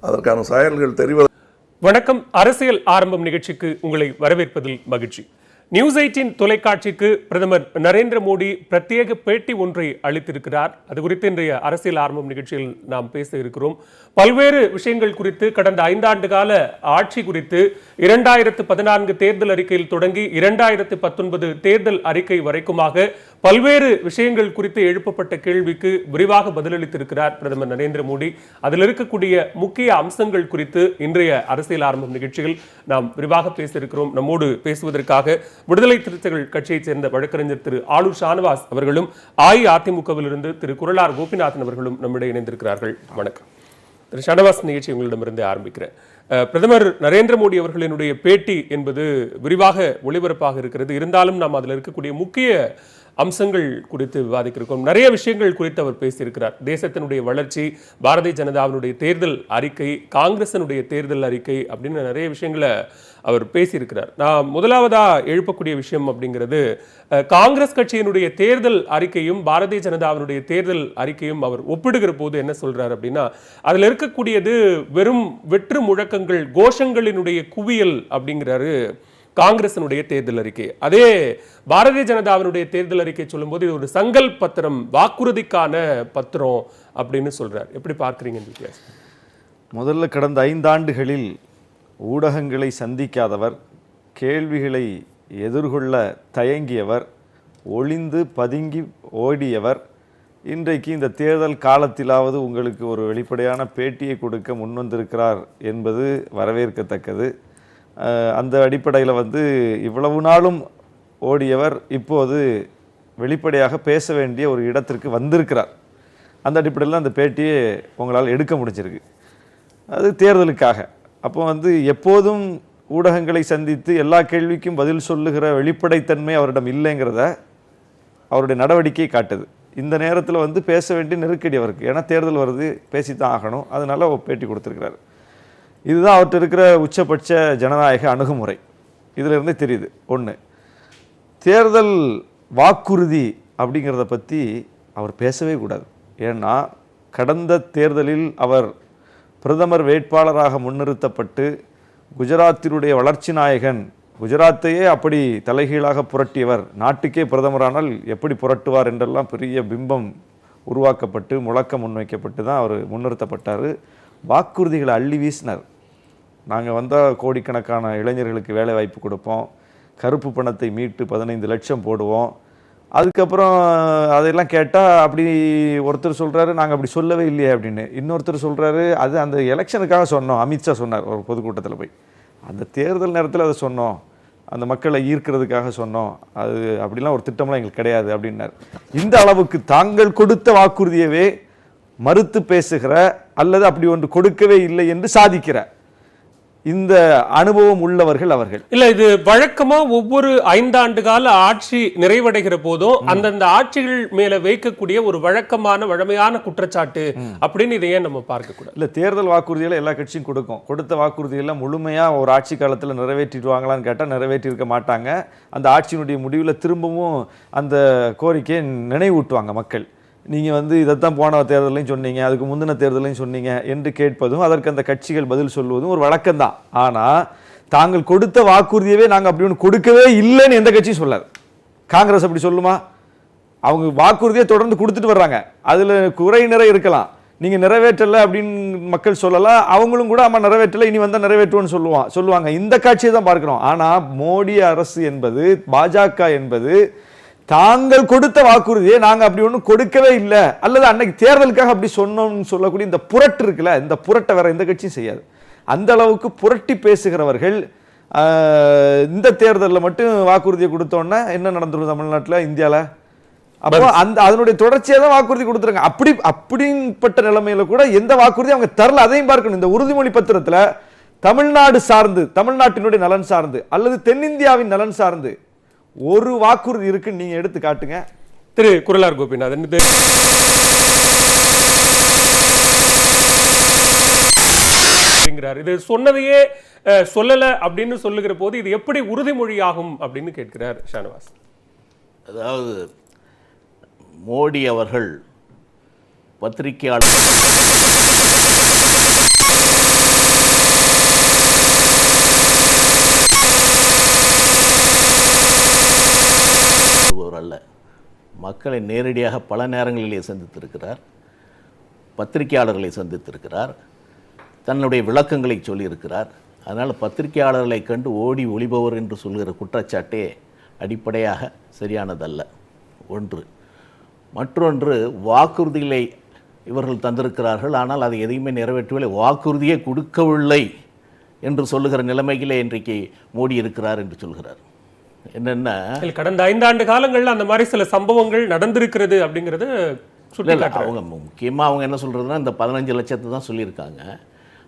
அதற்கான சாயல்கள் தெரிவது. வணக்கம். அரசியல் ஆரம்பம் நிகழ்ச்சிக்கு உங்களை வரவேற்பதில் மகிழ்ச்சி. நியூஸ் 18 தொலைக்காட்சிக்கு பிரதமர் நரேந்திர மோடி பிரத்யேக பேட்டி ஒன்றை அளித்திருக்கிறார். அது குறித்து இன்றைய அரசியல் ஆரம்பம் நிகழ்ச்சியில் நாம் பேச இருக்கிறோம். பல்வேறு விஷயங்கள் குறித்து, கடந்த 5 ஆண்டு கால ஆட்சி குறித்து, 2014 தேர்தல் அறிக்கையில் தொடங்கி 2019 தேர்தல் அறிக்கை வரைக்குமாக பல்வேறு விஷயங்கள் குறித்து எழுப்பப்பட்ட கேள்விக்கு விரிவாக பதிலளித்திருக்கிறார் பிரதமர் நரேந்திர மோடி. அதில் இருக்கக்கூடிய முக்கிய அம்சங்கள் குறித்து இன்றைய அரசியல் ஆரம்பம் நிகழ்ச்சியில் நாம் விரிவாக பேச இருக்கிறோம். நம்மோடு பேசுவதற்காக விடுதலை சிறுத்தைகள் கட்சியைச் சேர்ந்த வழக்கறிஞர் திரு ஆளூர் ஷானவாஸ் அவர்களும், அஇஅதிமுகவிலிருந்து திரு குரலார் கோபிநாதன் அவர்களும் நம்மிடையே இணைந்திருக்கிறார்கள். வணக்கம் திரு ஷானவாஸ். நிகழ்ச்சி உங்களிடமிருந்து ஆரம்பிக்கிறேன். பிரதமர் நரேந்திர மோடி அவர்களினுடைய பேட்டி என்பது விரிவாக ஒளிபரப்பாக இருக்கிறது. இருந்தாலும் நாம் அதில் இருக்கக்கூடிய முக்கிய அம்சங்கள் குறித்து விவாதிக்கிறோம். நிறைய விஷயங்கள் குறித்து அவர் பேசியிருக்கிறார். தேசத்தினுடைய வளர்ச்சி, பாரதிய ஜனதாவினுடைய தேர்தல் அறிக்கை, காங்கிரசினுடைய தேர்தல் அறிக்கை அப்படின்னு நிறைய விஷயங்களை அவர் பேசியிருக்கிறார். நான் முதலாவதா எழுப்பக்கூடிய விஷயம் அப்படிங்கிறது, காங்கிரஸ் கட்சியினுடைய தேர்தல் அறிக்கையும் பாரதிய ஜனதாவினுடைய தேர்தல் அறிக்கையும் அவர் ஒப்பிடுகிற போது என்ன சொல்றார் அப்படின்னா, அதுல இருக்கக்கூடியது வெறும் வெற்று முழக்கங்கள், கோஷங்களினுடைய குவியல் அப்படிங்கிறாரு காங்கிரசினுடைய தேர்தல் அறிக்கை. அதே பாரதிய ஜனதாவினுடைய தேர்தல் அறிக்கை சொல்லும் போது இது ஒரு சங்கல் பத்திரம், வாக்குறுதிக்கான பத்திரம் அப்படின்னு சொல்றார். எப்படி பார்க்குறீங்க இந்த வித்தியாசம்? முதல்ல கடந்த 5 ஆண்டுகளில் ஊடகங்களை சந்திக்காதவர், கேள்விகளை எதிர்கொள்ள தயங்கியவர், ஒளிந்து பதுங்கி ஓடியவர், இன்றைக்கு இந்த தேர்தல் காலத்திலாவது உங்களுக்கு ஒரு வெளிப்படையான பேட்டியை கொடுக்க முன்வந்திருக்கிறார் என்பது வரவேற்கத்தக்கது. அந்த அடிப்படையில் இவ்வளவு நாளும் ஓடியவர் இப்போது வெளிப்படையாக பேச வேண்டிய ஒரு இடத்திற்கு வந்திருக்கிறார். அந்த அடிப்படையில் அந்த பேட்டியை உங்களால் எடுக்க முடிஞ்சிருக்கு. அது தேர்தலுக்காக. அப்போ எப்போதும் ஊடகங்களை சந்தித்து எல்லா கேள்விக்கும் பதில் சொல்லுகிற வெளிப்படைத்தன்மை அவரிடம் இல்லைங்கிறத அவருடைய நடவடிக்கை காட்டுது. இந்த நேரத்தில் பேச வேண்டிய நெருக்கடி அவருக்கு. ஏன்னா தேர்தல் வருது, பேசித்தான் ஆகணும். அதனால பேட்டி கொடுத்துருக்கிறார். இதுதான் அவர்கிட்ட இருக்கிற உச்சபட்ச ஜனநாயக அணுகுமுறை. இதிலிருந்தே தெரியுது. ஒன்று, தேர்தல் வாக்குறுதி அப்படிங்கிறத பற்றி அவர் பேசவே கூடாது. ஏன்னா கடந்த தேர்தலில் அவர் பிரதமர் வேட்பாளராக முன்னிறுத்தப்பட்டு குஜராத்தினுடைய வளர்ச்சி நாயகன், குஜராத்தையே அப்படி தலைகீழாக புரட்டியவர், நாட்டுக்கே பிரதமரானால் எப்படி புரட்டுவார் என்றெல்லாம் பெரிய பிம்பம் உருவாக்கப்பட்டு முழக்கம் முன்வைக்கப்பட்டு தான் அவர் முன்னிறுத்தப்பட்டார். வாக்குறுதிகளை அள்ளி வீசினார். நாங்கள் வந்தால் கோடிக்கணக்கான இளைஞர்களுக்கு வேலை வாய்ப்பு கொடுப்போம், கருப்பு பணத்தை மீட்டு 15 லட்சம் போடுவோம். அதுக்கப்புறம் அதெல்லாம் கேட்டால் அப்படி ஒருத்தர் சொல்கிறாரு, நாங்கள் அப்படி சொல்லவே இல்லையே அப்படின்னு. இன்னொருத்தர் சொல்கிறாரு, அது அந்த எலெக்ஷனுக்காக சொன்னோம். அமித்ஷா சொன்னார் ஒரு பொதுக்கூட்டத்தில் போய், அந்த தேர்தல் நேரத்தில் அதை சொன்னோம், அந்த மக்களை ஈர்க்கிறதுக்காக சொன்னோம், அது அப்படிலாம் ஒரு திட்டம்லாம் எங்களுக்கு கிடையாது அப்படின்னார். இந்த அளவுக்கு தாங்கள் கொடுத்த வாக்குறுதியவே மறுத்து பேசுகிற, அல்லது அப்படி ஒன்று கொடுக்கவே இல்லை என்று சாதிக்கிற இந்த அனுபவம் உள்ளவர்கள் அவர்கள். இல்ல, இது வழக்கமா ஒவ்வொரு 5 ஆண்டு கால ஆட்சி நிறைவடைகிற போதும் அந்தந்த ஆட்சிகள் மேல வைக்கக்கூடிய ஒரு வழமையான குற்றச்சாட்டு அப்படின்னு இதை ஏன் நம்ம பார்க்க கூடாது? இல்ல, தேர்தல் வாக்குறுதிகளை எல்லா கட்சியும் கொடுக்கும். கொடுத்த வாக்குறுதியெல்லாம் முழுமையா ஒரு ஆட்சி காலத்தில் நிறைவேற்றிடுவாங்களான்னு கேட்டால் நிறைவேற்றி இருக்க மாட்டாங்க. அந்த ஆட்சியினுடைய முடிவில் திரும்பவும் அந்த கோரிக்கையை நினைவூட்டுவாங்க மக்கள். நீங்கள் இதைத்தான் போன தேர்தலையும் சொன்னீங்க, அதுக்கு முந்தின தேர்தலையும் சொன்னீங்க என்று கேட்பதும், அதற்கு அந்த கட்சிகள் பதில் சொல்வதும் ஒரு வழக்கம்தான். ஆனால் தாங்கள் கொடுத்த வாக்குறுதியவே நாங்கள் அப்படி ஒன்று கொடுக்கவே இல்லைன்னு எந்த கட்சியும் சொல்லாது. காங்கிரஸ் அப்படி சொல்லுமா? அவங்க வாக்குறுதியை தொடர்ந்து கொடுத்துட்டு வர்றாங்க. அதில் குறை நிறை இருக்கலாம், நீங்கள் நிறைவேற்றலை அப்படின்னு மக்கள் சொல்லலாம். அவங்களும் கூட ஆமாம் நிறைவேற்றலை, இனி வந்தால் நிறைவேற்றுவோன்னு சொல்லுவாங்க. இந்த காட்சியை தான் பார்க்குறோம். ஆனால் மோடி அரசு என்பது, பாஜக என்பது, தாங்கள் கொடுத்த வாக்குறுதியை நாங்கள் அப்படி ஒன்றும் கொடுக்கவே இல்லை, அல்லது அன்னைக்கு தேர்தலுக்காக அப்படி சொன்னோம்னு சொல்லக்கூடிய இந்த புரட்டு இருக்குல்ல, இந்த புரட்டை வேற எந்த கட்சியும் செய்யாது. அந்த அளவுக்கு புரட்டி பேசுகிறவர்கள். இந்த தேர்தலில் மட்டும் வாக்குறுதியை கொடுத்தோன்னா என்ன நடந்துடும் தமிழ்நாட்டில், இந்தியாவில்? அப்போ அதனுடைய தொடர்ச்சியாக தான் வாக்குறுதி கொடுத்துருங்க. அப்படிப்பட்ட நிலைமையில கூட எந்த வாக்குறுதி அவங்க தரல, அதையும் பார்க்கணும். இந்த உறுதிமொழி பத்திரத்தில் தமிழ்நாடு சார்ந்து, தமிழ்நாட்டினுடைய நலன் சார்ந்து, அல்லது தென்னிந்தியாவின் நலன் சார்ந்து ஒரு வாக்குறுதி இருக்குன்னு நீங்க எடுத்து காட்டுங்க. திரு குரலார் கோபிநாதன், இது சொன்னதையே சொல்லல அப்படின்னு சொல்லுகிற போது இது எப்படி உறுதிமொழியாகும் அப்படின்னு கேட்கிறார் ஷானவாஸ். அதாவது மோடி அவர்கள் பத்திரிகையாளர் மக்களை நேரடியாக பல நேரங்களிலே சந்தித்திருக்கிறார், பத்திரிகையாளர்களை சந்தித்திருக்கிறார், தன்னுடைய விளக்கங்களை சொல்லியிருக்கிறார். அதனால் பத்திரிகையாளர்களை கண்டு ஓடி ஒளிபவர் என்று சொல்கிற குற்றச்சாட்டே அடிப்படையாக சரியானதல்ல. ஒன்று. மற்றொன்று, வாக்குறுதிகளை இவர்கள் தந்திருக்கிறார்கள், ஆனால் அதை எதையுமே நிறைவேற்றவில்லை, வாக்குறுதியே கொடுக்கவில்லை என்று சொல்லுகிற நிலைமையிலே இன்றைக்கு மோடி இருக்கிறார் என்று சொல்கிறார். என்னென்ன கடந்த 5 ஆண்டு காலங்களில் அந்த மாதிரி சில சம்பவங்கள் நடந்திருக்கிறது அப்படிங்கிறது அவங்க முக்கியமாக அவங்க என்ன சொல்கிறதுனா இந்த 15 லட்சத்தை தான் சொல்லியிருக்காங்க.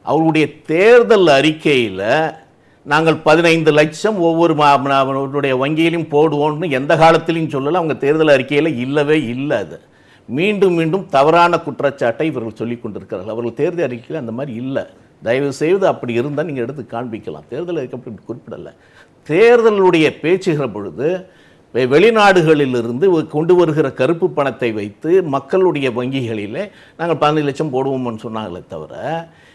அவருடைய தேர்தல் அறிக்கையில் நாங்கள் 15 லட்சம் ஒவ்வொரு வங்கியிலும் போடுவோம்னு எந்த காலத்திலையும் சொல்லலை. அவங்க தேர்தல் அறிக்கையில் இல்லவே இல்லை. அது மீண்டும் மீண்டும் தவறான குற்றச்சாட்டை இவர்கள் சொல்லி கொண்டிருக்கிறார்கள். அவர்கள் தேர்தல் அறிக்கையில் அந்த மாதிரி இல்லை. தயவு செய்து அப்படி இருந்தால் நீங்கள் எடுத்து காண்பிக்கலாம். தேர்தல் அறிக்கை அப்படி குறிப்பிடலை. தேர்தலுடைய பேச்சுகிற பொழுது வெளிநாடுகளிலிருந்து கொண்டு வருகிற கருப்பு பணத்தை வைத்து மக்களுடைய வங்கிகளில் நாங்கள் 15 லட்சம் போடுவோம்னு சொன்னாங்களே தவிர,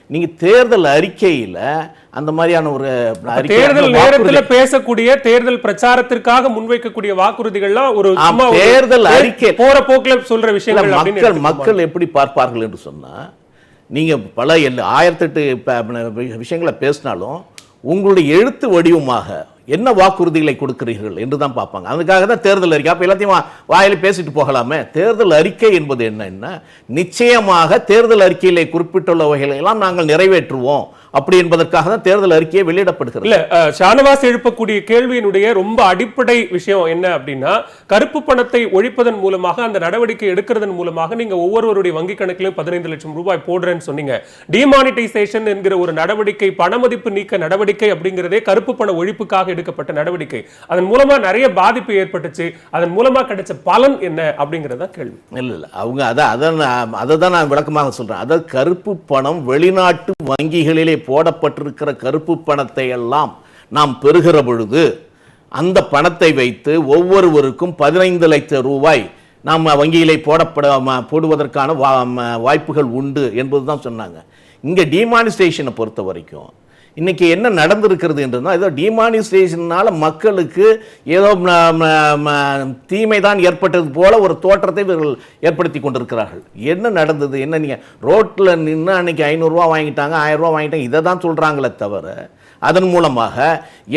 நீங்க தேர்தல் அறிக்கையில் அந்த மாதிரியான ஒரு தேர்தல் நேரத்தில் பேசக்கூடிய தேர்தல் பிரச்சாரத்திற்காக முன்வைக்கக்கூடிய வாக்குறுதிகள்லாம் ஒரு தேர்தல் அறிக்கை போற போக்கில் சொல்ற விஷயங்கள் மக்கள் எப்படி பார்ப்பார்கள் என்று சொன்னா, நீங்க பல 1008 விஷயங்களை பேசினாலும் உங்களுடைய எழுத்து வடிவமாக என்ன வாக்குறுதிகளை கொடுக்கிறீர்கள் என்று தான் பார்ப்பாங்க. அதுக்காக தான் தேர்தல் அறிக்கை. அப்போ எல்லாத்தையும் வாயில பேசிட்டு போகலாமே. தேர்தல் அறிக்கை என்பது என்ன, நிச்சயமாக தேர்தல் அறிக்கையிலே குறிப்பிட்டுள்ள வகைகளை எல்லாம் நாங்கள் நிறைவேற்றுவோம் அப்படி என்பதற்காக தான் தேர்தல் அறிக்கையை வெளியிடப்படுகிறது. இல்ல, ஷானவாஸ் எழுப்பக்கூடிய கேள்வியினுடைய ரொம்ப அடிப்படை விஷயம் என்ன அப்படின்னா, கருப்பு பணத்தை ஒழிப்பதன் மூலமாக, அந்த நடவடிக்கை எடுக்கிறதன் மூலமாக நீங்க ஒவ்வொருவருடைய வங்கி கணக்கிலும் 15 லட்சம் ரூபாய் போடுறேன்னு சொன்னீங்க. டிமானிட்டைசேஷன் என்கிற ஒரு நடவடிக்கை, பணமதிப்பு நீக்க நடவடிக்கை அப்படிங்கிறதே கருப்பு பண ஒழிப்புக்காக எடுக்கப்பட்ட நடவடிக்கை. அதன் மூலமா நிறைய பாதிப்பு ஏற்பட்டுச்சு. அதன் மூலமா கிடைச்ச பலன் என்ன அப்படிங்கறத கேள்வி. இல்ல அவங்க அதை தான் நான் விளக்கமாக சொல்றேன். அதாவது கருப்பு பணம் வெளிநாட்டு வங்கிகளிலே போடப்பட்டிருக்கிற கருப்பு பணத்தை எல்லாம் நாம் பெறுகிற பொழுது அந்த பணத்தை வைத்து ஒவ்வொருவருக்கும் 15 லட்சம் ரூபாய் நாம் வங்கியிலே போடுவதற்கான வாய்ப்புகள் உண்டு என்பதுதான் சொன்னாங்க. இங்க டிமானிஸ்ட்ரேஷனை பொறுத்த வரைக்கும் இன்னைக்கு என்ன நடந்திருக்கிறது என்றுனா, ஏதோ டிமானிஸ்ட்ரேஷனால மக்களுக்கு ஏதோ தீமைதான் ஏற்பட்டது போல ஒரு தோற்றத்தை இவர்கள் ஏற்படுத்தி கொண்டிருக்கிறார்கள். என்ன நடந்தது, என்ன நீங்க ரோட்ல நின்று அன்னைக்கு 500 ரூபா வாங்கிட்டாங்க, 1000 ரூபா வாங்கிட்டாங்க, இதை தான் சொல்றாங்களே தவிர, அதன் மூலமாக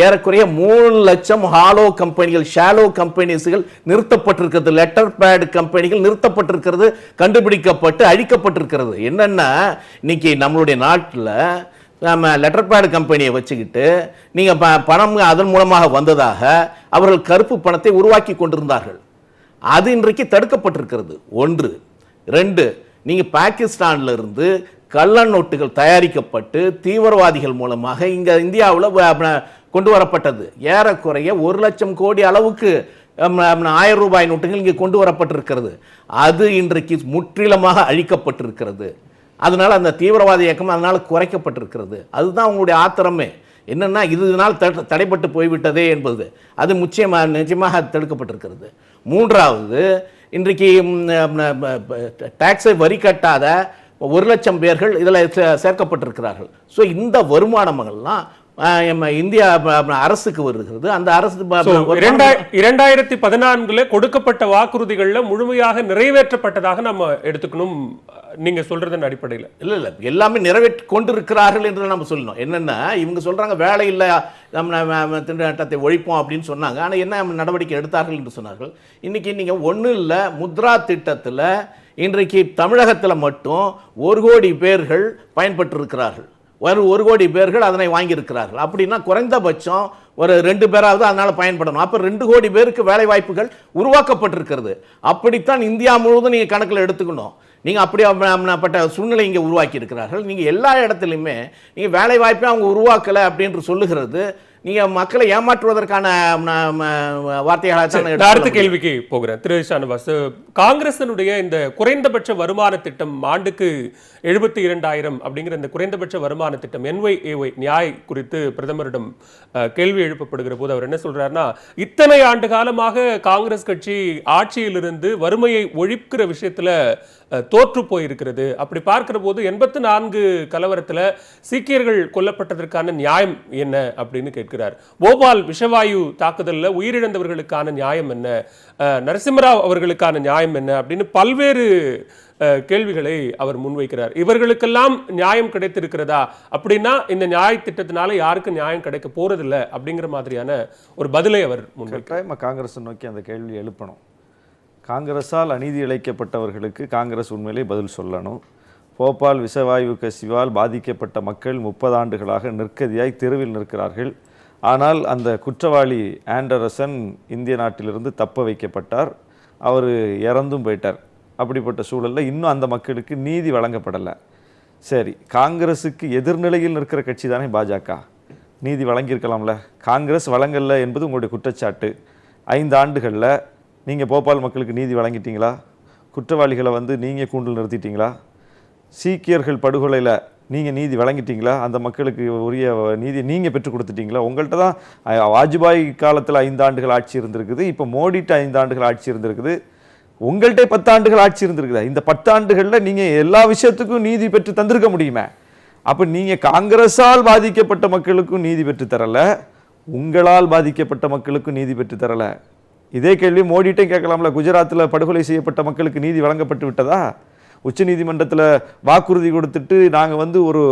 ஏறக்குறைய 3 லட்சம் ஹாலோ கம்பெனிகள், ஷாலோ கம்பெனிஸ்கள் நிறுத்தப்பட்டிருக்கிறது, லெட்டர் பேட் கம்பெனிகள் நிறுத்தப்பட்டிருக்கிறது, கண்டுபிடிக்கப்பட்டு அழிக்கப்பட்டிருக்கிறது. என்னன்னா, இன்னைக்கு நம்மளுடைய நாட்டில் நம்ம லெட்டர் பேட் கம்பெனியை வச்சுக்கிட்டு நீங்கள் பணம் அதன் மூலமாக வந்ததாக அவர்கள் கருப்பு பணத்தை உருவாக்கி கொண்டிருந்தார்கள். அது இன்றைக்கு தடுக்கப்பட்டிருக்கிறது. 1. 2, நீங்கள் பாகிஸ்தான்ல இருந்து கள்ள நோட்டுகள் தயாரிக்கப்பட்டு தீவிரவாதிகள் மூலமாக இங்கே இந்தியாவில் கொண்டு வரப்பட்டது. ஏறக்குறைய 1 லட்சம் கோடி அளவுக்கு 1000 ரூபாய் நோட்டுகள் இங்கே கொண்டு வரப்பட்டிருக்கிறது. அது இன்றைக்கு முற்றிலுமாக அழிக்கப்பட்டிருக்கிறது. அதனால அந்த தீவிரவாத இயக்கம் அதனால குறைக்கப்பட்டிருக்கிறது. அதுதான் உங்களுடைய ஆத்திரமே. என்னன்னா, இதனால் தடைப்பட்டு போய்விட்டதே என்பது அது நிச்சயமாக தடுக்கப்பட்டிருக்கிறது. 3வது, இன்றைக்கு டாக்ஸை வரி கட்டாத 1 லட்சம் பேர்கள் இதில் சேர்க்கப்பட்டிருக்கிறார்கள். ஸோ இந்த வருமானங்கள்லாம் இந்தியா அரசுக்கு வருகிறது. அந்த அரசு 2014 கொடுக்கப்பட்ட வாக்குறுதிகள்ல முழுமையாக நிறைவேற்றப்பட்டதாக நம்ம எடுத்துக்கணும் நீங்க சொல்றதன் அடிப்படையில். இல்ல எல்லாமே நிறைவேற்றி கொண்டிருக்கிறார்கள் என்று நம்ம சொல்லணும். என்னன்னா, இவங்க சொல்றாங்க வேலை இல்லை, நம்ம திண்டாட்டத்தை ஒழிப்போம் அப்படின்னு சொன்னாங்க. ஆனால் என்ன நடவடிக்கை எடுத்தார்கள் என்று சொன்னார்கள். இன்னைக்கு நீங்க ஒன்றும் இல்லை, முத்ரா திட்டத்தில் இன்றைக்கு தமிழகத்தில் மட்டும் 1 கோடி பேர்கள் பயன்பட்டு இருக்கிறார்கள். 1 கோடி பேர்கள் அதனை வாங்கியிருக்கிறார்கள். அப்படின்னா குறைந்தபட்சம் ஒரு 2 பேராவது அதனால் பயன்படணும். அப்போ 2 கோடி பேருக்கு வேலை வாய்ப்புகள் உருவாக்கப்பட்டிருக்கிறது. அப்படித்தான் இந்தியா முழுவதும் நீங்கள் கணக்கில் எடுத்துக்கணும். நீங்கள் அப்படிப்பட்ட சூழ்நிலை இங்கே உருவாக்கி இருக்கிறார்கள். நீங்கள் எல்லா இடத்துலையுமே நீங்கள் வேலை வாய்ப்பை அவங்க உருவாக்கலை அப்படின்னு சொல்லுகிறது நீங்கள் மக்களை ஏமாற்றுவதற்கான வார்த்தைகளாக. அடுத்த கேள்விக்கு போகிறேன். திரு ஷானவாஸ், காங்கிரசினுடைய இந்த குறைந்தபட்ச வருமான திட்டம் ஆண்டுக்கு 72,000 அப்படிங்கிற இந்த குறைந்தபட்ச வருமான திட்டம் NYAY நியாய் குறித்து பிரதமரிடம் கேள்வி எழுப்பப்படுகிற போது அவர் என்ன சொல்றாருன்னா, இத்தனை ஆண்டு காலமாக காங்கிரஸ் கட்சி ஆட்சியிலிருந்து வறுமையை ஒழிக்கிற விஷயத்துல தோற்று போயிருக்கிறது. அப்படி பார்க்கிற போது 84 கலவரத்துல சீக்கியர்கள் கொல்லப்பட்டதற்கான நியாயம் என்ன அப்படின்னு கேட்கிறார். போபால் விஷவாயு தாக்குதல்ல உயிரிழந்தவர்களுக்கான நியாயம் என்ன, நரசிம்மராவ் அவர்களுக்கான நியாயம் என்ன அப்படின்னு பல்வேறு கேள்விகளை அவர் முன்வைக்கிறார். இவர்களுக்கெல்லாம் நியாயம் கிடைத்திருக்கிறதா அப்படின்னா இந்த நியாய திட்டத்தினால யாருக்கும் நியாயம் கிடைக்க போறதில்லை அப்படிங்கிற மாதிரியான ஒரு பதிலை அவர் முன்வைக்கிறார். காங்கிரஸ் நோக்கி அந்த கேள்வி எழுப்பணும். காங்கிரஸால் அநீதி இழைக்கப்பட்டவர்களுக்கு காங்கிரஸ் உண்மையிலே பதில் சொல்லணும். போபால் விஷவாயு கசிவால் பாதிக்கப்பட்ட மக்கள் 30 ஆண்டுகளாக நிற்கதியாய் தெருவில் நிற்கிறார்கள். ஆனால் அந்த குற்றவாளி ஆண்டர்சன் இந்திய நாட்டிலிருந்து தப்ப வைக்கப்பட்டார். அவர் இறந்தும் போயிட்டார். அப்படிப்பட்ட சூழலில் இன்னும் அந்த மக்களுக்கு நீதி வழங்கப்படலை. சரி, காங்கிரஸுக்கு எதிர்நிலையில் நிற்கிற கட்சி தானே பாஜக. நீதி வழங்கியிருக்கலாம்ல. காங்கிரஸ் வழங்கலை என்பது உங்களுடைய குற்றச்சாட்டு. 5 ஆண்டுகளில் நீங்கள் போபால் மக்களுக்கு நீதி வழங்கிட்டீங்களா? குற்றவாளிகளை நீங்கள் கூண்டில் நிறுத்திட்டீங்களா? சீக்கியர்கள் படுகொலையில் நீங்கள் நீதி வழங்கிட்டீங்களா? அந்த மக்களுக்கு உரிய நீதியை நீங்கள் பெற்றுக் கொடுத்துட்டீங்களா? உங்கள்கிட்ட தான் வாஜ்பாய் காலத்தில் 5 ஆண்டுகள் ஆட்சி இருந்திருக்குது. இப்போ மோடிட்ட 5 ஆண்டுகள் ஆட்சி இருந்திருக்குது. உங்கள்கிட்ட 10 ஆண்டுகள் ஆட்சி இருந்திருக்குதா? இந்த 10 ஆண்டுகளில் நீங்கள் எல்லா விஷயத்துக்கும் நீதி பெற்று தந்திருக்க முடியுமே. அப்போ நீங்கள் காங்கிரஸால் பாதிக்கப்பட்ட மக்களுக்கும் நீதி பெற்று தரல, உங்களால் பாதிக்கப்பட்ட மக்களுக்கும் நீதி பெற்று தரல. இதே கேள்வி மோடிட்டே கேட்கலாம்ல. குஜராத்தில் படுகொலை செய்யப்பட்ட மக்களுக்கு நீதி வழங்கப்பட்டு விட்டதா? உச்சநீதிமன்றத்தில் வாக்குறுதி கொடுத்துட்டு நாங்கள் ஒரு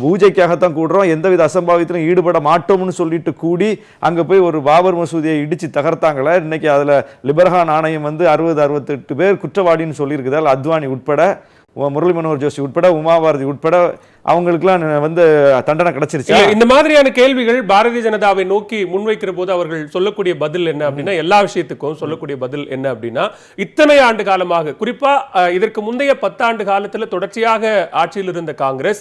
பூஜைக்காகத்தான் கூடுறோம், எந்தவித அசம்பாவித்திலும் ஈடுபட மாட்டோம்னு சொல்லிட்டு கூடி அங்கே போய் ஒரு பாபர் மசூதியை இடித்து தகர்த்தாங்களே. இன்னைக்கு அதில் லிபர்ஹான் ஆணையம் 60-68 பேர் குற்றவாளின்னு சொல்லியிருக்குது. அதில் அத்வானி உட்பட, முரளி மனோகர் ஜோஷி உட்பட, உமாபாரதி உட்பட அவங்களுக்குலாம் தண்டனை கிடைச்சிருச்சு. இந்த மாதிரியான கேள்விகள் பாரதிய ஜனதாவை நோக்கி முன்வைக்கிற போது அவர்கள் சொல்லக்கூடிய பதில் என்ன அப்படின்னா, எல்லா விஷயத்துக்கும் சொல்லக்கூடிய பதில் என்ன அப்படின்னா, இத்தனை ஆண்டு காலமாக, குறிப்பா இதற்கு முந்தைய 10 ஆண்டு காலத்துல தொடர்ச்சியாக ஆட்சியில் இருந்த காங்கிரஸ்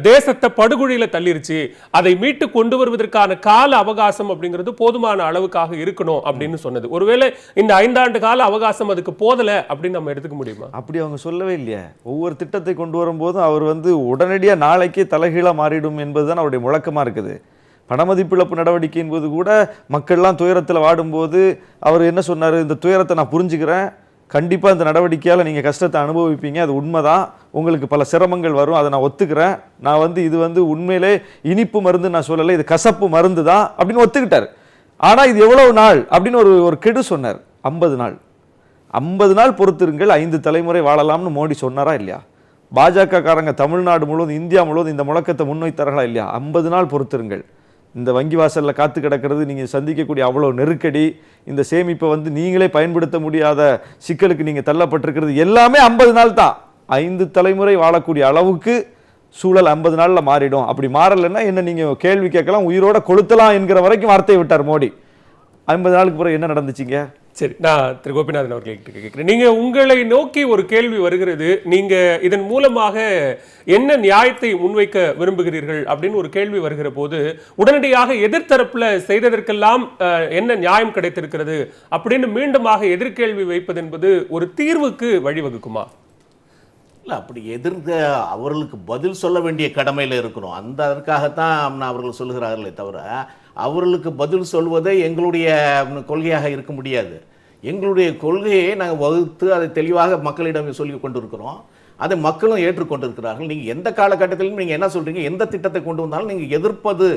தேசத்தை படுகொழியில தள்ளிருச்சு, அதை மீட்டு கொண்டு வருவதற்கான கால அவகாசம் அப்படிங்கிறது போதுமான அளவுக்காக இருக்கணும் அப்படின்னு சொன்னது. ஒருவேளை இந்த 5 ஆண்டு கால அவகாசம் அதுக்கு போதல அப்படின்னு நம்ம எடுத்துக்க முடியுமா? அப்படி அவங்க சொல்லவே இல்லையா? ஒவ்வொரு திட்டத்தை கொண்டு வரும்போதும் அவர் உடனடியாக நாளைக்கே தலைகீழா மாறிடும் என்பதுதான் அவருடைய முழக்கமா இருக்குது. பணமதிப்பிழப்பு நடவடிக்கை என்பது கூட மக்கள்லாம் துயரத்தில் வாடும்போது அவர் என்ன சொன்னார்? இந்த துயரத்தை நான் புரிஞ்சுக்கிறேன், கண்டிப்பாக இந்த நடவடிக்கையால் நீங்கள் கஷ்டத்தை அனுபவிப்பீங்க, அது உண்மைதான், உங்களுக்கு பல சிரமங்கள் வரும், அதை நான் ஒத்துக்கிறேன், நான் இது உண்மையிலே இனிப்பு மருந்து நான் சொல்லலை, இது கசப்பு மருந்து தான் அப்படின்னு ஒத்துக்கிட்டார். ஆனால் இது எவ்வளவு நாள் அப்படின்னு ஒரு கெடு சொன்னார். 50 நாள். 50 நாள் பொறுத்திருங்கள், 5 தலைமுறை வாழலாம்னு மோடி சொன்னாரா இல்லையா? பாஜக காரங்க தமிழ்நாடு முழுவதும், இந்தியா முழுவதும் இந்த முழக்கத்தை முன்வைத்தார்களா இல்லையா? 50 நாள் பொறுத்திருங்கள். இந்த வங்கி வாசலில் காத்து கிடக்கிறது, நீங்கள் சந்திக்கக்கூடிய அவ்வளோ நெருக்கடி, இந்த சேமிப்பை நீங்களே பயன்படுத்த முடியாத சிக்கலுக்கு நீங்கள் தள்ளப்பட்டிருக்கிறது எல்லாமே 50 நாள் தான். 5 தலைமுறை வாழக்கூடிய அளவுக்கு சூழல் 50 நாளில் மாறிடும். அப்படி மாறலைன்னா என்ன நீங்கள் கேள்வி கேட்கலாம், உயிரோட கொளுத்தலாம் என்கிற வரைக்கும் வார்த்தையை விட்டார் மோடி. 50 நாளுக்கு பிறகு என்ன நடந்துச்சுங்க? சரி, நான் திரு கோபிநாதன் அவர்கள்கிட்ட கேட்கிறேன். நீங்க உங்களை நோக்கி ஒரு கேள்வி வருகிறது, நீங்க இதன் மூலமாக என்ன நியாயத்தை முன்வைக்க விரும்புகிறீர்கள் அப்படின்னு ஒரு கேள்வி வருகிற போது உடனடியாக எதிர்த்தரப்புல செய்ததற்கெல்லாம் என்ன நியாயம் கிடைத்திருக்கிறது அப்படின்னு மீண்டுமாக எதிர்கேள்வி வைப்பது என்பது ஒரு தீர்வுக்கு வழிவகுக்குமா? இல்லை, அப்படி எதிர்க்க அவர்களுக்கு பதில் சொல்ல வேண்டிய கடமையில் இருக்கணும். அதற்காகத்தான் அவர்கள் சொல்லுகிறார்களே தவிர அவர்களுக்கு பதில் சொல்வதே எங்களுடைய கொள்கையாக இருக்க முடியாது. எங்களுடைய கொள்கையை நாங்கள் வகுத்து அதை தெளிவாக மக்களிடம் சொல்லி கொண்டிருக்கிறோம். அதை மக்களும் ஏற்றுக்கொண்டிருக்கிறார்கள். நீங்கள் எந்த காலகட்டத்திலும் நீங்கள் என்ன சொல்கிறீங்க, எந்த திட்டத்தை கொண்டு வந்தாலும் நீங்கள் எதிர்ப்பது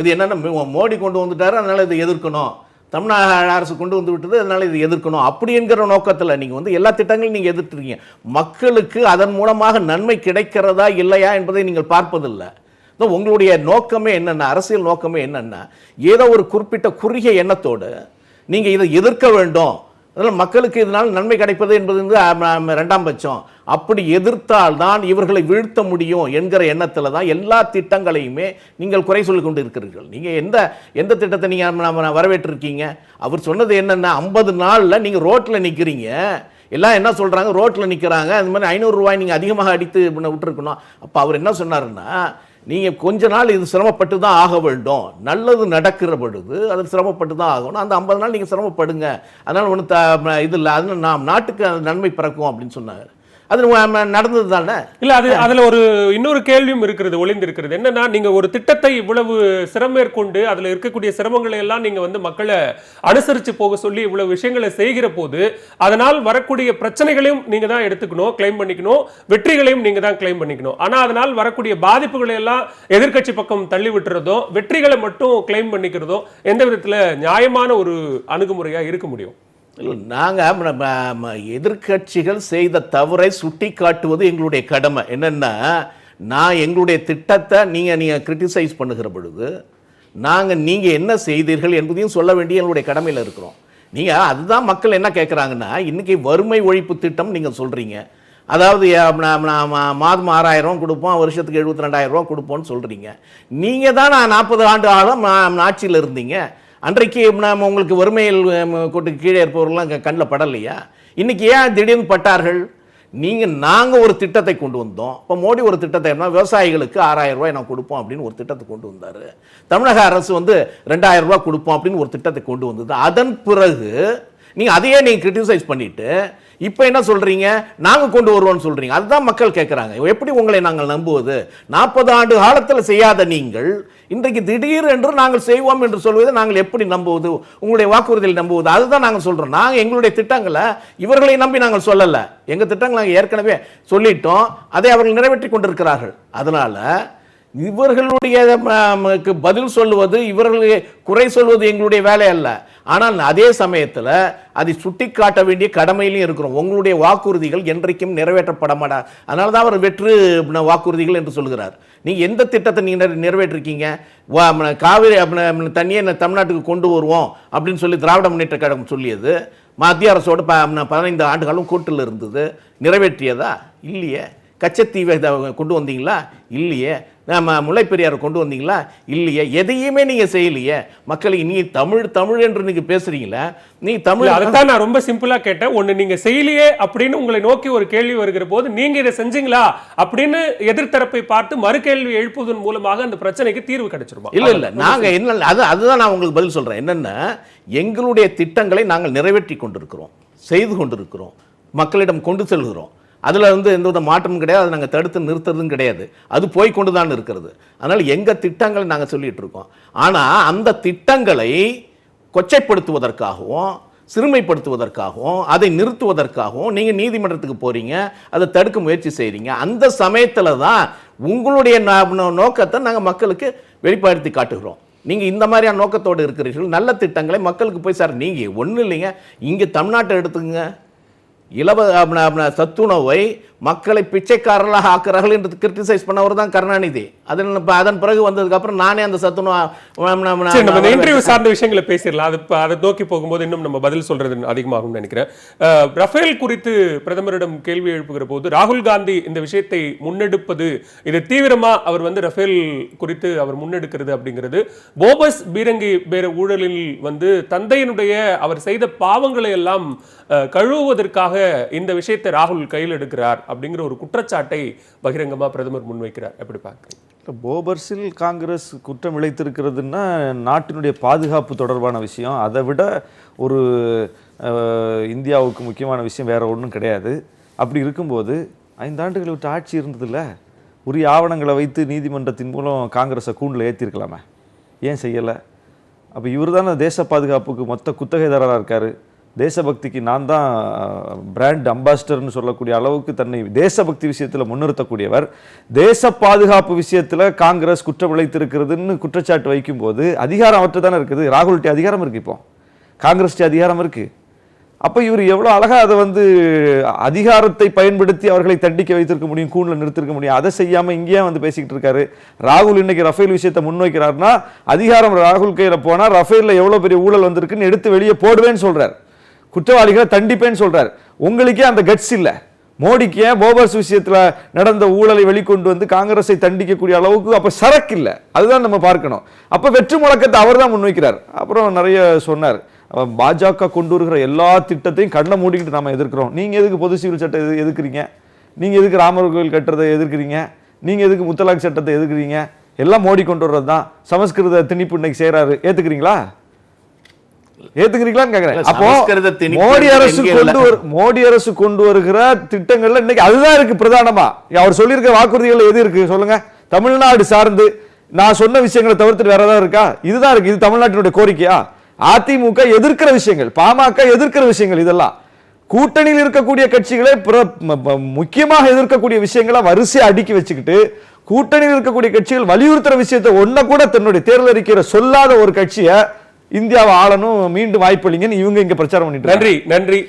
இது என்னென்னா, மோடி கொண்டு வந்துட்டார் அதனால் இதை எதிர்க்கணும், தமிழ்நாடு அரசு கொண்டு வந்து விட்டது அதனால் இதை எதிர்க்கணும் அப்படி என்கிற நோக்கத்தில் நீங்கள் எல்லா திட்டங்களையும் நீங்கள் எதிர்த்துருக்கீங்க. மக்களுக்கு அதன் மூலமாக நன்மை கிடைக்கிறதா இல்லையா என்பதை நீங்கள் பார்ப்பதில்லை. உங்களுடைய நோக்கமே என்னென்ன, அரசியல் நோக்கமே என்னென்ன, ஏதோ ஒரு குறிப்பிட்ட குறுகிய எண்ணத்தோடு நீங்கள் இதை எதிர்க்க வேண்டும், அதனால் மக்களுக்கு இதனால் நன்மை கிடைப்பது என்பது 2ஆம் பட்சம், அப்படி எதிர்த்தால் தான் இவர்களை வீழ்த்த முடியும் என்கிற எண்ணத்தில் தான் எல்லா திட்டங்களையுமே நீங்கள் குறை சொல்லி கொண்டு இருக்கிறீர்கள். நீங்கள் எந்த திட்டத்தை நீங்கள் வரவேற்றிருக்கீங்க? அவர் சொன்னது என்னென்ன, 50 நாளில் நீங்கள் ரோட்டில் நிற்கிறீங்க, எல்லாம் என்ன சொல்கிறாங்க, ரோட்டில் நிற்கிறாங்க, அது மாதிரி 500 ரூபாய் நீங்கள் அதிகமாக அடித்து விட்டுருக்கணும். அப்போ அவர் என்ன சொன்னாருன்னா, நீங்கள் கொஞ்ச நாள் இது சிரமப்பட்டு தான் ஆக வேண்டும், நல்லது நடக்கிற பொழுது அது சிரமப்பட்டு தான் ஆகணும், அந்த 50 நாள் நீங்கள் சிரமப்படுங்க, அதனால் ஒன்றும் இது இல்லை, அதனால் நாம் நாட்டுக்கு நன்மை பிறக்கும் அப்படின்னு சொன்னார். அது நடந்தது தானே. இல்ல அதுல ஒரு இன்னொரு கேள்வியும் இருக்கிறது, ஒளிந்திருக்கிறது. என்னன்னா, நீங்க ஒரு திட்டத்தை இவ்வளவு சிரமேற்கொண்டு அதுல இருக்கக்கூடிய சிரமங்களை எல்லாம் நீங்க வந்து மக்களை அனுசரிச்சு போக சொல்லி இவ்வளவு விஷயங்களை செய்கிற போது அதனால் வரக்கூடிய பிரச்சனைகளையும் நீங்க தான் எடுத்துக்கணும், கிளைம் பண்ணிக்கணும், வெற்றிகளையும் நீங்க தான் கிளைம் பண்ணிக்கணும். ஆனா அதனால் வரக்கூடிய பாதிப்புகளை எல்லாம் எதிர்க்கட்சி பக்கம் தள்ளி விட்டுறதோ, வெற்றிகளை மட்டும் கிளைம் பண்ணிக்கிறதோ எந்த விதத்துல நியாயமான ஒரு அணுகுமுறையா இருக்க முடியும்? நாங்கள் எதிர்க்கட்சிகள் செய்த தவறை சுட்டி காட்டுவது எங்களுடைய கடமை. என்னன்னா, நான் எங்களுடைய திட்டத்தை நீங்கள் கிரிட்டிசைஸ் பண்ணுகிற பொழுது நீங்கள் என்ன செய்தீர்கள் என்பதையும் சொல்ல வேண்டிய எங்களுடைய கடமையில் இருக்கிறோம். நீங்கள் அதுதான் மக்கள் என்ன கேட்குறாங்கன்னா, இன்னைக்கு வறுமை ஒழிப்பு திட்டம் நீங்கள் சொல்கிறீங்க, அதாவது மாதம் 6000 கொடுப்போம், வருஷத்துக்கு 72,000 கொடுப்போம்னு சொல்கிறீங்க. நீங்கள் தான் 40 ஆண்டு காலம் ஆட்சியில் இருந்தீங்க. அன்றைக்கு உங்களுக்கு வறுமையில் கொட்டுக்கு கீழே இருப்பவர்கள்லாம் கண்ணில் படலையா? இன்னைக்கு ஏன் திடீர்னு பட்டார்கள்? நாங்கள் ஒரு திட்டத்தை கொண்டு வந்தோம். இப்போ மோடி ஒரு திட்டத்தை விவசாயிகளுக்கு 6000 ரூபாய் நான் கொடுப்போம் அப்படின்னு ஒரு திட்டத்தை கொண்டு வந்தார். தமிழக அரசு 2000 ரூபாய் கொடுப்போம் அப்படின்னு ஒரு திட்டத்தை கொண்டு வந்தது. அதன் பிறகு அதையே கிரிட்டிசைஸ் பண்ணிட்டு இப்போ என்ன சொல்றீங்க, நாங்கள் கொண்டு வருவோம்னு சொல்றீங்க. அதுதான் மக்கள் கேட்குறாங்க. எப்படி உங்களை நாங்கள் நம்புவது? 40 ஆண்டு காலத்தில் செய்யாத நீங்கள் இன்றைக்கு திடீர் என்று நாங்கள் செய்வோம் என்று சொல்வதை நாங்கள் எப்படி நம்புவது? உங்களுடைய வாக்குறுதியில் நம்புவது? அதுதான் நாங்கள் சொல்றோம். நாங்கள் எங்களுடைய திட்டங்களை இவர்களை நம்பி நாங்கள் சொல்லலை. எங்கள் திட்டங்களை நாங்கள் ஏற்கனவே சொல்லிட்டோம், அதை அவர்கள் நிறைவேற்றி கொண்டிருக்கிறார்கள். அதனால இவர்களுடைய பதில் சொல்லுவது, இவர்களுடைய குறை சொல்வது எங்களுடைய வேலை அல்ல. ஆனால் அதே சமயத்தில் அதை சுட்டி காட்ட வேண்டிய கடமையிலையும் இருக்கிறோம். உங்களுடைய வாக்குறுதிகள் என்றைக்கும் நிறைவேற்றப்பட மாட்டார். அதனால தான் அவர் வெற்று வாக்குறுதிகள் என்று சொல்கிறார். நீங்க எந்த திட்டத்தை நீங்க நிறைவேற்றிருக்கீங்க? காவிரி தண்ணியை தமிழ்நாட்டுக்கு கொண்டு வருவோம் அப்படின்னு சொல்லி திராவிட முன்னேற்ற கழகம் சொல்லியது மத்திய அரசோடு 15 ஆண்டுகளும் கூட்டில் இருந்தது. நிறைவேற்றியதா? இல்லையே. கச்சத்தீவை கொண்டு வந்தீங்களா? இல்லையே. முல்லைப்பெரியார் கொண்டு வந்தீங்களா? இல்லையே. எதையுமே நீங்க செய்யலையே. மக்களை நீ தமிழ் தமிழ் என்று நீங்க பேசுறீங்களா? நீ தமிழ். அதான் நான் ரொம்ப சிம்பிளா கேட்டேன். ஒண்ணு நீங்க செய்யலையே அப்படின்னு உங்களை நோக்கி ஒரு கேள்வி வருகிற போது நீங்க இதை செஞ்சீங்களா அப்படின்னு எதிர்த்தரப்பை பார்த்து மறு கேள்வி எழுப்புவதன் மூலமாக அந்த பிரச்சனைக்கு தீர்வு கிடைச்சிருமா? இல்ல நாங்க என்ன அதுதான் நான் உங்களுக்கு பதில் சொல்றேன். என்னன்னா, எங்களுடைய திட்டங்களை நாங்கள் நிறைவேற்றி கொண்டிருக்கிறோம், செய்து கொண்டிருக்கிறோம், மக்களிடம் கொண்டு செல்கிறோம். அதில் எந்த மாற்றமும் கிடையாது. அதை நாங்கள் தடுத்து நிறுத்துறதும் கிடையாது. அது போய் கொண்டு தான் இருக்கிறது. அதனால் எங்கள் திட்டங்களை நாங்கள் சொல்லிட்டு இருக்கோம். ஆனால் அந்த திட்டங்களை கொச்சைப்படுத்துவதற்காகவும் சிறுமைப்படுத்துவதற்காகவும் அதை நிறுத்துவதற்காகவும் நீங்கள் நீதிமன்றத்துக்கு போறீங்க, அதை தடுக்க முயற்சி செய்கிறீங்க. அந்த சமயத்தில் தான் உங்களுடைய நோக்கத்தை நாங்கள் மக்களுக்கு வெளிப்படுத்தி காட்டுகிறோம். நீங்கள் இந்த மாதிரியான நோக்கத்தோடு இருக்கிறீர்கள். நல்ல திட்டங்களை மக்களுக்கு போய் சார், நீங்கள் ஒன்றும் இல்லைங்க. இங்கே தமிழ்நாட்டை எடுத்துங்க, சத்துணவை மக்களை பிச்சைக்காரர்களாக ஆக்குறார்கள் என்று கிரிட்டிசைஸ் பண்ணவர் தான் கருணாநிதி. அதன் பிறகு வந்ததுக்கு அப்புறம் நானே அந்த சத்துணவு இன்டர்வியூ சார்ந்த விஷயங்களை பேசிடலாம். அதை நோக்கி போகும்போது இன்னும் நம்ம பதில் சொல்றது அதிகமாகும் நினைக்கிறேன். ரஃபேல் குறித்து பிரதமரிடம் கேள்வி எழுப்புகிற போது ராகுல் காந்தி இந்த விஷயத்தை முன்னெடுப்பது, இது தீவிரமா அவர் ரஃபேல் குறித்து அவர் முன்னெடுக்கிறது அப்படிங்கிறது போபஸ் பீரங்கி பேர ஊழலில் தந்தையினுடைய அவர் செய்த பாவங்களை எல்லாம் கழுவுவதற்காக இந்த விஷயத்தை ராகுல் கையில் எடுக்கிறார் அப்படிங்கிற ஒரு குற்றச்சாட்டை பகிரங்கமா பிரதமர் முன்வைக்கிறார். எப்படி பார்க்குறீங்க? போபர்ஸில் காங்கிரஸ் குற்றம் இழைத்திருக்கிறதுன்னா நாட்டினுடைய பாதுகாப்பு தொடர்பான விஷயம். அதை விட ஒரு இந்தியாவுக்கு முக்கியமான விஷயம் வேற ஒன்றும் கிடையாது. அப்படி இருக்கும்போது 5 ஆண்டுகளை விட்டு ஆட்சி இருந்ததில்ல, உரிய ஆவணங்களை வைத்து நீதிமன்றத்தின் மூலம் காங்கிரஸை கூண்டில் ஏற்றிருக்கலாமே, ஏன் செய்யலை? அப்போ இவர் தானே தேச பாதுகாப்புக்கு மொத்த குத்தகைதாரராக இருக்கார். தேசபக்திக்கு நான் தான் பிராண்ட் அம்பாசிடர்னு சொல்லக்கூடிய அளவுக்கு தன்னை தேசபக்தி விஷயத்தில் முன்னிறுத்தக்கூடியவர். தேச பாதுகாப்பு விஷயத்தில் காங்கிரஸ் குற்றம் இழைத்திருக்கிறதுன்னு குற்றச்சாட்டு வைக்கும்போது அதிகாரம் அவற்றை தானே இருக்குது. ராகுல்கிட்ட அதிகாரம் இருக்குது, இப்போ காங்கிரஸ்கிட்ட அதிகாரம் இருக்குது. அப்போ இவர் எவ்வளோ அழகாக அதை அதிகாரத்தை பயன்படுத்தி அவர்களை தண்டிக்க வைத்திருக்க முடியும், கூண்டில் நிறுத்திருக்க முடியும். அதை செய்யாமல் இங்கேயே பேசிக்கிட்டு இருக்காரு. ராகுல் இன்னைக்கு ரஃபேல் விஷயத்தை முன்வைக்கிறாருன்னா அதிகாரம் ராகுல் கையில் போனால் ரஃபேலில் எவ்வளோ பெரிய ஊழல் வந்திருக்குன்னு எடுத்து வெளியே போடுவேன்னு சொல்கிறார், குற்றவாளிகளை தண்டிப்பேன்னு சொல்றார். உங்களுக்கே அந்த கட்ஸ் இல்ல. மோடிக்கு ஏன் போபர்ஸ் விஷயத்துல நடந்த ஊழலை வெளிக்கொண்டு காங்கிரஸை தண்டிக்கக்கூடிய அளவுக்கு அப்ப சரக்கு இல்ல. அதுதான் நம்ம பார்க்கணும். அப்ப வெற்றி முழக்கத்தை அவர் தான் முன்வைக்கிறார். அப்புறம் நிறைய சொன்னார், பாஜக கொண்டு வருகிற எல்லா திட்டத்தையும் கண்ணை மூடிக்கிட்டு நாம எதிர்க்கிறோம். நீங்க எதுக்கு பொது சிவில் சட்டம் எதிர்க்கிறீங்க? நீங்க எதுக்கு ராமர் கோவில் கட்டுறதை எதிர்க்கிறீங்க? நீங்க எதுக்கு முத்தலாக் சட்டத்தை எதிர்க்கிறீங்க? எல்லாம் மோடி கொண்டு வர்றது தான். சமஸ்கிருத திணிப்பு இன்னைக்கு செய்யறாரு, ஏத்துக்கிறீங்களா? ஏத்துக்கிறீங்களான்னு கேக்குறேன். இல்ல, அப்போ சமஸ்கிருத திணிப்பு மோடி அரசு கொண்டு வருகிற திட்டங்கள்ல இன்னைக்கு அதுதான் இருக்கு பிரதானமா. அவர் சொல்லியிருக்க வாக்குறுதிகள் எது இருக்கு சொல்லுங்க? தமிழ்நாடு சார்ந்து நான் சொன்ன விஷயங்களை தவிர்த்து வேற ஏதாவது இருக்கா? இதுதான் இருக்கு. இது தமிழ்நாட்டினுடைய கோரிக்கையா? அதிமுக எதிர்க்கிற விஷயங்கள், பாமக எதிர்க்கிற விஷயங்கள், இதெல்லாம் கூட்டணியில் இருக்கக்கூடிய கட்சிகளை முக்கியமாக எதிர்க்கக்கூடிய விஷயங்களை வரிசையை அடுக்கி வச்சுக்கிட்டு கூட்டணியில் இருக்கக்கூடிய கட்சிகள் வலியுறுத்துற விஷயத்தை ஒன்ன கூட தன்னுடைய தேர்தல் அறிக்கையில சொல்லாத ஒரு கட்சியை இந்தியாவை ஆளணும், மீண்டும் வாய்ப்பளிங்கன்னு இவங்க இங்க பிரச்சாரம் பண்ணிட்டு நன்றி நன்றி.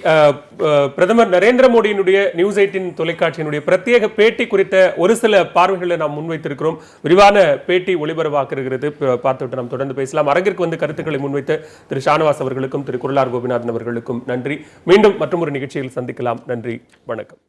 பிரதமர் நரேந்திர மோடியினுடைய நியூஸ் 18 தொலைக்காட்சியினுடைய பிரத்யேக பேட்டி குறித்த ஒரு சில பார்வைகளை நாம் முன்வைத்திருக்கிறோம். விரிவான பேட்டி ஒளிபரப்பாக்குகிறது, பார்த்துவிட்டு நாம் தொடர்ந்து பேசலாம். அரங்கிற்கு வந்து கருத்துக்களை முன்வைத்த திரு ஷானவாஸ் அவர்களுக்கும் திரு குரலார் கோபிநாதன் அவர்களுக்கும் நன்றி. மீண்டும் மற்றொரு நிகழ்ச்சியில் சந்திக்கலாம். நன்றி, வணக்கம்.